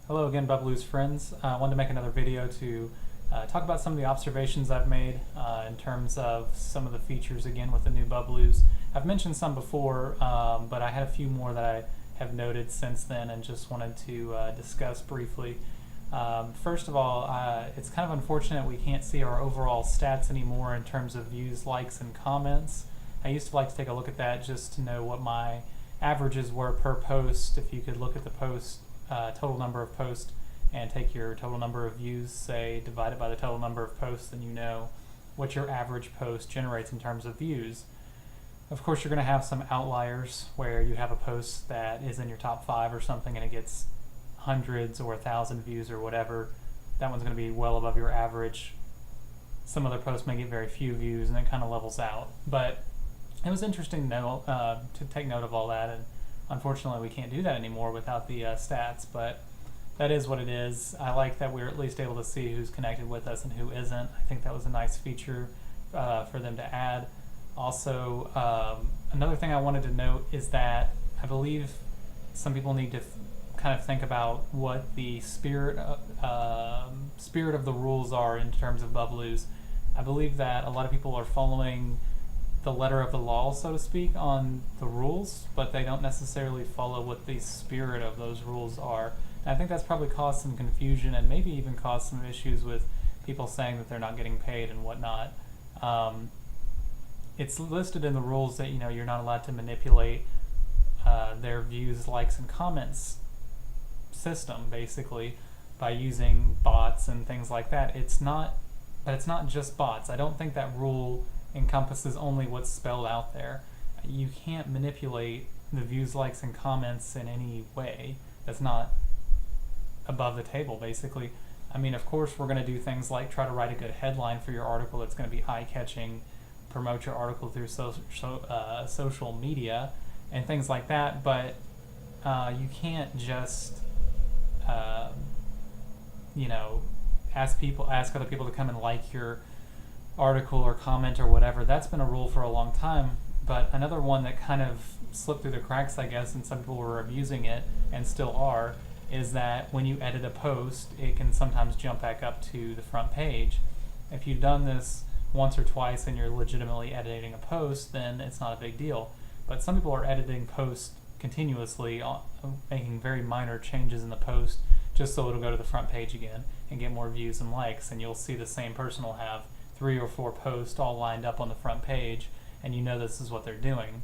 Hello again, Bubblews friends. I wanted to make another video to talk about some of the observations I've made in terms of some of the features again with the new Bubblews. I've mentioned some before, but I had a few more that I have noted since then and just wanted to discuss briefly. First of all, it's kind of unfortunate we can't see our overall stats anymore in terms of views, likes, and comments. I used to like to take a look at that just to know what my averages were per post. If you could look at the post total number of posts and take your total number of views, say, divide it by the total number of posts, then you know what your average post generates in terms of views. Of course, you're going to have some outliers where you have a post that is in your top 5 or something and it gets hundreds or 1,000 views or whatever. That one's going to be well above your average. Some other posts may get very few views and it kind of levels out. But it was interesting to take note of all that, and unfortunately we can't do that anymore without the stats, but that is what it is. I like that we're at least able to see who's connected with us and who isn't. I think that was a nice feature for them to add. Also, another thing I wanted to note is that I believe some people need to kind of think about what the spirit of the rules are in terms of Bubblews. I believe that a lot of people are following the letter of the law, so to speak, on the rules, but they don't necessarily follow what the spirit of those rules are. And I think that's probably caused some confusion and maybe even caused some issues with people saying that they're not getting paid and whatnot. It's listed in the rules that you're not allowed to manipulate their views, likes, and comments system, basically, by using bots and things like that. But it's not just bots. I don't think that rule encompasses only what's spelled out there. You can't manipulate the views, likes, and comments in any way. That's not above the table, basically. I mean, of course, we're going to do things like try to write a good headline for your article that's going to be eye-catching, promote your article through social media, and things like that, but you can't just ask other people to come and like your article or comment or whatever. That's been a rule for a long time, but another one that kind of slipped through the cracks, I guess, and some people were abusing it and still are, is that when you edit a post, it can sometimes jump back up to the front page. If you've done this once or twice and you're legitimately editing a post, then it's not a big deal. But some people are editing posts continuously, making very minor changes in the post just so it'll go to the front page again and get more views and likes, and you'll see the same person will have 3 or 4 posts all lined up on the front page, and you know this is what they're doing.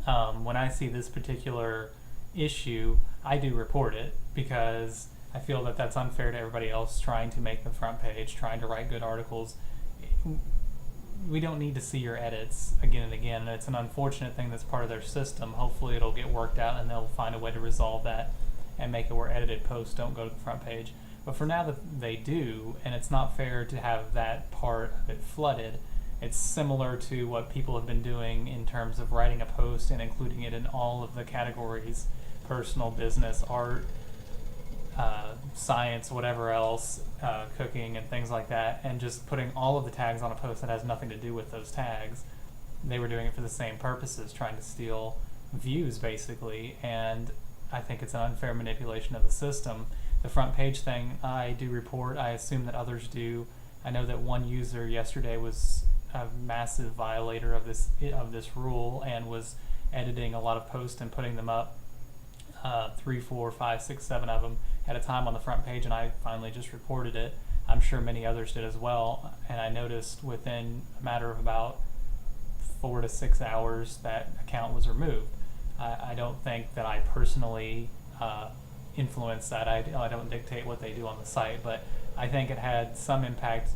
When I see this particular issue, I do report it because I feel that that's unfair to everybody else trying to make the front page, trying to write good articles. We don't need to see your edits again and again, and it's an unfortunate thing that's part of their system. Hopefully it'll get worked out and they'll find a way to resolve that and make it where edited posts don't go to the front page. But for now that they do, and it's not fair to have that part of it flooded. It's similar to what people have been doing in terms of writing a post and including it in all of the categories: personal, business, art, science, whatever else, cooking and things like that, and just putting all of the tags on a post that has nothing to do with those tags. They were doing it for the same purposes, trying to steal views, basically, and I think it's an unfair manipulation of the system. The front page thing, I do report. I assume that others do. I know that one user yesterday was a massive violator of this rule and was editing a lot of posts and putting them up, 3, 4, 5, 6, 7 of them at a time on the front page, and I finally just reported it. I'm sure many others did as well, and I noticed within a matter of about 4 to 6 hours that account was removed. I don't think that I personally influence that. I don't dictate what they do on the site, but I think it had some impact,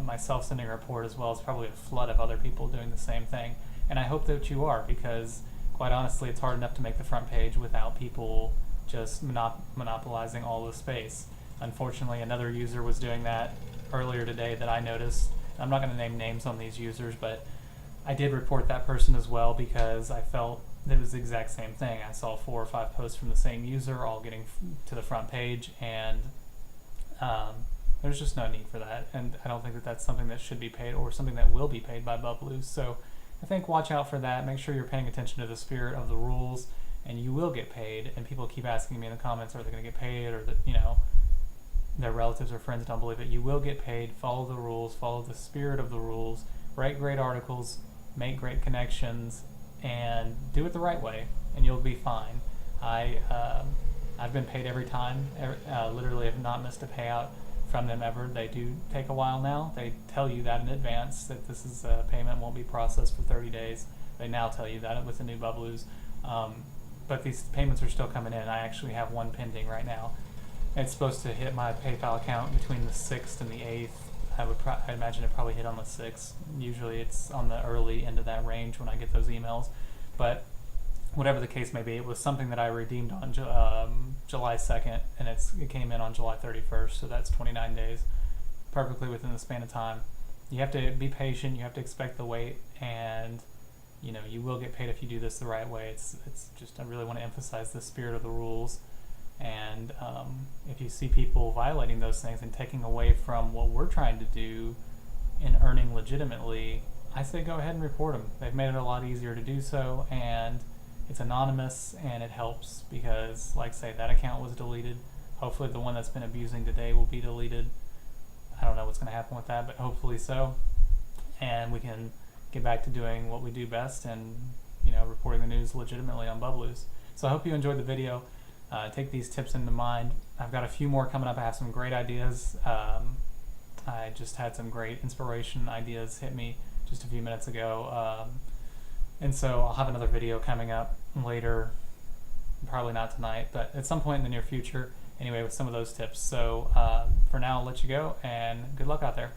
myself sending a report, as well as probably a flood of other people doing the same thing. And I hope that you are, because quite honestly it's hard enough to make the front page without people just monopolizing all the space. Unfortunately, another user was doing that earlier today that I noticed. I'm not going to name names on these users, but I did report that person as well because I felt that it was the exact same thing. I saw 4 or 5 posts from the same user all getting to the front page, and there's just no need for that. And I don't think that that's something that should be paid or something that will be paid by Bubblews. So I think watch out for that. Make sure you're paying attention to the spirit of the rules and you will get paid. And people keep asking me in the comments, are they going to get paid, or that, their relatives or friends don't believe it. You will get paid. Follow the rules, follow the spirit of the rules, write great articles, make great connections, and do it the right way, and you'll be fine. I've been paid every time. Literally have not missed a payout from them ever. They do take a while now. They tell you that in advance, that this is payment won't be processed for 30 days. They now tell you that with the new Bubblews. But these payments are still coming in. I actually have one pending right now. It's supposed to hit my PayPal account between the 6th and the 8th. I imagine it probably hit on the 6th. Usually it's on the early end of that range when I get those emails. But whatever the case may be, it was something that I redeemed on July 2nd, and it came in on July 31st, so that's 29 days, perfectly within the span of time. You have to be patient, you have to expect the wait, and you will get paid if you do this the right way. It's just, I really want to emphasize the spirit of the rules. And if you see people violating those things and taking away from what we're trying to do in earning legitimately, I say go ahead and report them. They've made it a lot easier to do so, and it's anonymous, and it helps because, like I say, that account was deleted. Hopefully the one that's been abusing today will be deleted. I don't know what's going to happen with that, but hopefully so. And we can get back to doing what we do best, and reporting the news legitimately on Bubblews. So I hope you enjoyed the video. Take these tips into mind. I've got a few more coming up. I have some great ideas. I just had some great inspiration ideas hit me just a few minutes ago. And so I'll have another video coming up later, probably not tonight, but at some point in the near future, anyway, with some of those tips. So for now, I'll let you go, and good luck out there.